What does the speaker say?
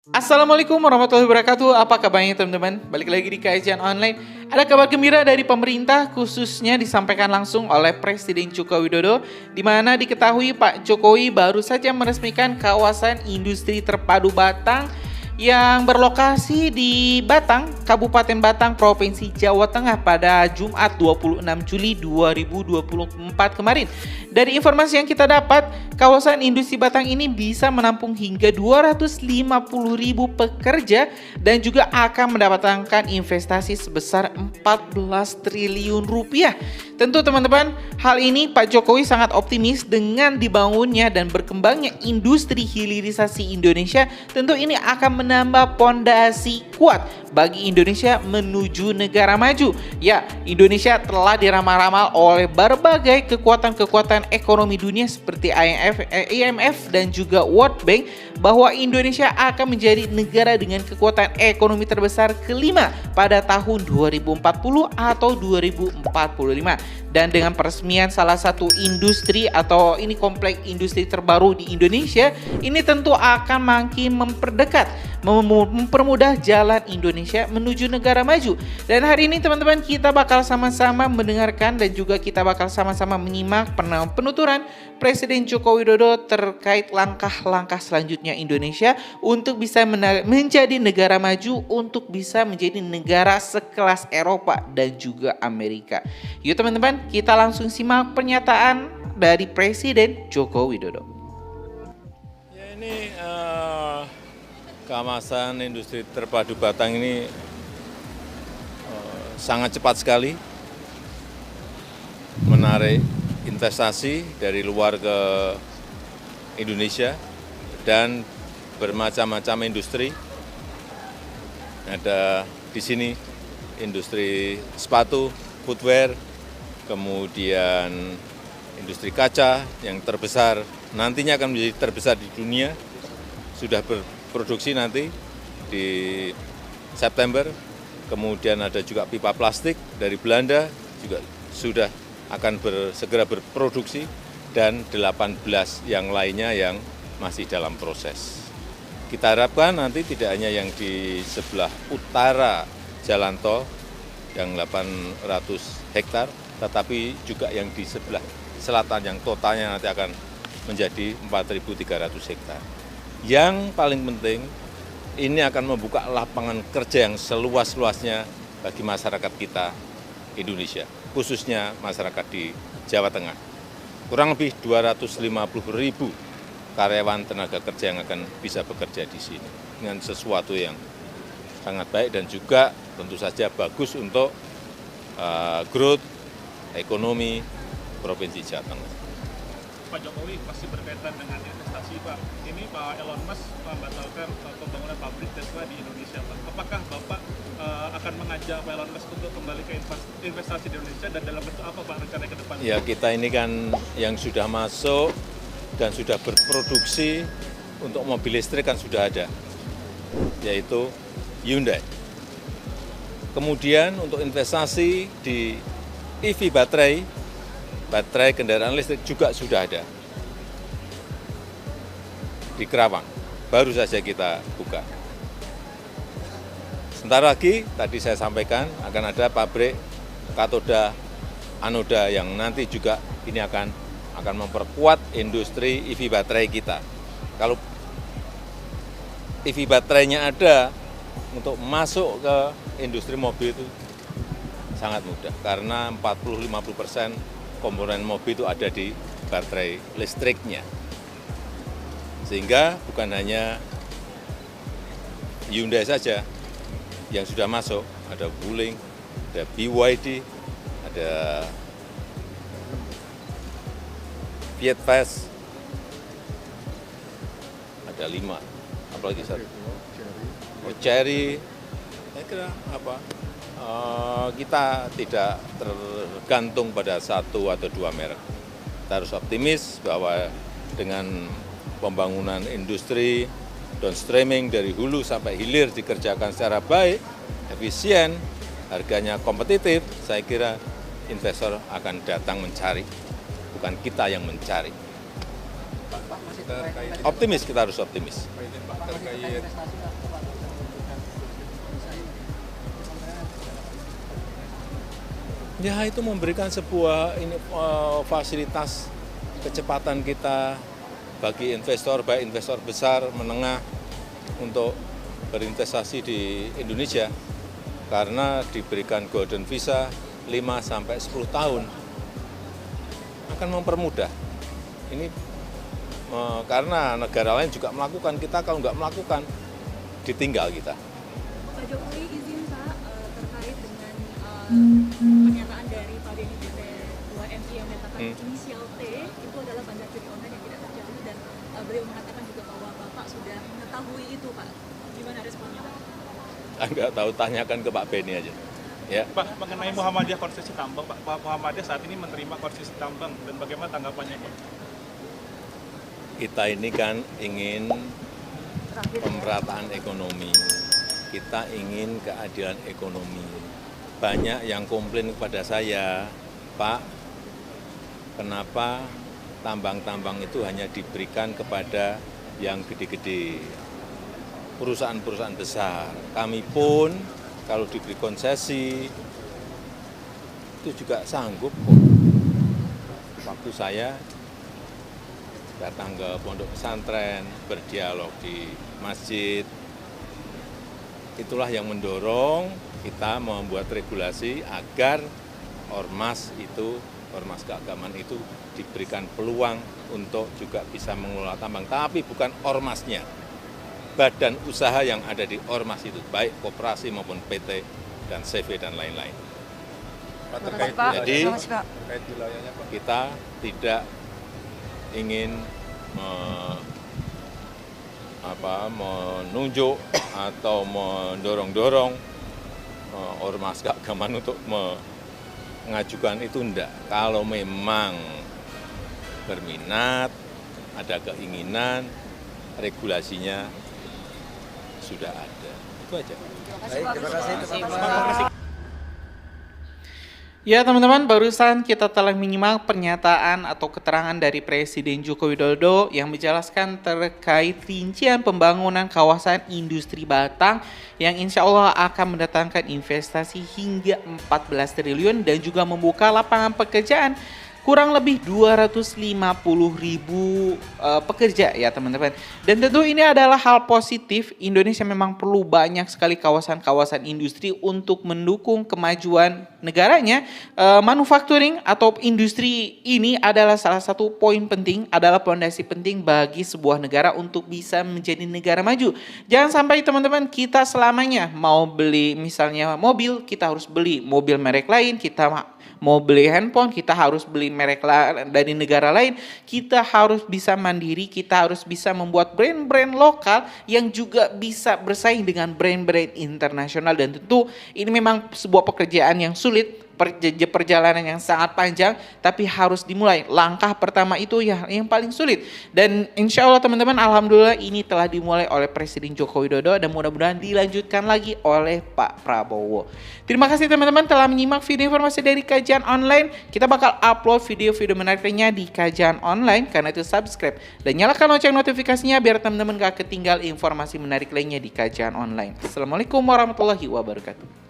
Assalamualaikum warahmatullahi wabarakatuh. Apa kabarnya teman-teman? Balik lagi di kajian online. Ada kabar gembira dari pemerintah, khususnya disampaikan langsung oleh Presiden Joko Widodo, di mana diketahui Pak Jokowi baru saja meresmikan kawasan industri terpadu Batang yang berlokasi di Batang, Kabupaten Batang, Provinsi Jawa Tengah pada Jumat 26 Juli 2024 kemarin. Dari informasi yang kita dapat, kawasan industri Batang ini bisa menampung hingga 250.000 pekerja dan juga akan mendapatkan investasi sebesar 14 triliun rupiah. Tentu teman-teman, hal ini Pak Jokowi sangat optimis dengan dibangunnya dan berkembangnya industri hilirisasi Indonesia. Tentu ini akan menambah pondasi kuat bagi Indonesia menuju negara maju. Ya, Indonesia telah diramal-ramal oleh berbagai kekuatan-kekuatan ekonomi dunia seperti IMF dan juga World Bank bahwa Indonesia akan menjadi negara dengan kekuatan ekonomi terbesar kelima pada tahun 2040 atau 2045. Dan dengan peresmian salah satu industri atau ini kompleks industri terbaru di Indonesia, ini tentu akan makin memperdekat, mempermudah jalan Indonesia menuju negara maju. Dan hari ini teman-teman, kita bakal sama-sama mendengarkan dan juga kita bakal sama-sama menyimak penuturan Presiden Joko Widodo terkait langkah-langkah selanjutnya Indonesia untuk bisa menjadi negara maju, untuk bisa menjadi negara sekelas Eropa dan juga Amerika. Yuk teman-teman, kita langsung simak pernyataan dari Presiden Joko Widodo. Ya, ini kawasan industri terpadu Batang ini sangat cepat sekali menarik investasi dari luar ke Indonesia dan bermacam-macam industri. Ada di sini industri sepatu, footwear, kemudian industri kaca yang terbesar, nantinya akan menjadi terbesar di dunia, sudah berproduksi nanti di September. Kemudian ada juga pipa plastik dari Belanda, juga sudah akan segera berproduksi, dan 18 yang lainnya yang masih dalam proses. Kita harapkan nanti tidak hanya yang di sebelah utara jalan tol yang 800 hektar, tetapi juga yang di sebelah selatan yang totalnya nanti akan menjadi 4.300 hektar. Yang paling penting, ini akan membuka lapangan kerja yang seluas-luasnya bagi masyarakat kita Indonesia, khususnya masyarakat di Jawa Tengah. Kurang lebih 250.000 karyawan tenaga kerja yang akan bisa bekerja di sini dengan sesuatu yang sangat baik dan juga tentu saja bagus untuk growth ekonomi Provinsi Jawa Tengah. Pak Jokowi pasti berkaitan dengan investasi, Pak. Ini Pak Elon Musk membatalkan pembangunan pabrik Tesla di Indonesia, Pak. Apakah Bapak akan mengajak Pak Elon Musk untuk kembali ke investasi di Indonesia dan dalam bentuk apa, Pak, rencana ke depan? Ya, kita ini kan yang sudah masuk dan sudah berproduksi untuk mobil listrik kan sudah ada, yaitu Hyundai. Kemudian untuk investasi di EV baterai kendaraan listrik juga sudah ada di Kerawang, baru saja kita buka. Sebentar lagi, tadi saya sampaikan, akan ada pabrik katoda anoda yang nanti juga ini akan memperkuat industri EV baterai kita. Kalau EV baterainya ada, untuk masuk ke industri mobil itu sangat mudah, karena 40-50% komponen mobil itu ada di baterai listriknya. Sehingga bukan hanya Hyundai saja yang sudah masuk, ada Wuling, ada BYD, ada Fiat Fast, ada 5, apalagi satu, Chery. Saya kira kita tidak tergantung pada satu atau dua merek. Kita harus optimis bahwa dengan pembangunan industri downstreaming dari hulu sampai hilir dikerjakan secara baik, efisien, harganya kompetitif, saya kira investor akan datang mencari, bukan kita yang mencari. Pak, masih Optimis, kita harus optimis. Ya itu memberikan sebuah fasilitas kecepatan kita bagi investor, baik investor besar, menengah, untuk berinvestasi di Indonesia. Karena diberikan golden visa 5-10 tahun, akan mempermudah. Ini karena negara lain juga melakukan, kita kalau nggak melakukan, ditinggal kita. Pak Jokowi izin Pak terkait dengan pernyataan dari Pak Denny PT2MI yang menyatakan inisial T itu adalah bandar judi online yang tidak terjadi, dan beliau mengatakan juga bahwa Bapak sudah mengetahui itu Pak. Gimana responnya Pak? Nggak tahu, tanyakan ke Pak Benny aja. Ya. Pak, mengenai Muhammadiyah konsesi tambang, Pak Muhammadiyah saat ini menerima konsesi tambang, dan bagaimana tanggapannya Pak? Kita ini kan ingin pemerataan ekonomi, kita ingin keadilan ekonomi. Banyak yang komplain kepada saya, Pak, kenapa tambang-tambang itu hanya diberikan kepada yang gede-gede, perusahaan-perusahaan besar. Kami pun kalau diberi konsesi itu juga sanggup kok. Waktu saya datang ke pondok pesantren, berdialog di masjid, itulah yang mendorong kita membuat regulasi agar ormas keagamaan itu diberikan peluang untuk juga bisa mengelola tambang, tapi bukan ormasnya, badan usaha yang ada di ormas itu, baik koperasi maupun PT dan CV dan lain-lain. Jadi kita tidak ingin menunjuk atau mendorong-dorong ormas keagamaan untuk mengajukan itu, enggak. Kalau memang berminat, ada keinginan, regulasinya sudah ada. Itu aja. Terima kasih. Ya teman-teman, barusan kita telah menyimak pernyataan atau keterangan dari Presiden Joko Widodo yang menjelaskan terkait rincian pembangunan kawasan industri Batang yang insya Allah akan mendatangkan investasi hingga 14 triliun dan juga membuka lapangan pekerjaan kurang lebih 250.000 pekerja ya teman-teman. Dan tentu ini adalah hal positif. Indonesia memang perlu banyak sekali kawasan-kawasan industri untuk mendukung kemajuan negaranya. Manufacturing atau industri ini adalah salah satu poin penting, adalah fondasi penting bagi sebuah negara untuk bisa menjadi negara maju. Jangan sampai teman-teman kita selamanya mau beli misalnya mobil, kita harus beli mobil merek lain, kita mau beli handphone, kita harus beli merek dari negara lain. Kita harus bisa mandiri, kita harus bisa membuat brand-brand lokal yang juga bisa bersaing dengan brand-brand internasional. Dan tentu ini memang sebuah pekerjaan yang sulit, perjalanan yang sangat panjang, tapi harus dimulai. Langkah pertama itu ya yang paling sulit. Dan insya Allah teman-teman, alhamdulillah ini telah dimulai oleh Presiden Joko Widodo dan mudah-mudahan dilanjutkan lagi oleh Pak Prabowo. Terima kasih teman-teman telah menyimak video informasi dari Kajian Online. Kita bakal upload video-video menarik lainnya di Kajian Online, karena itu subscribe dan nyalakan lonceng notifikasinya biar teman-teman gak ketinggal informasi menarik lainnya di Kajian Online. Assalamualaikum warahmatullahi wabarakatuh.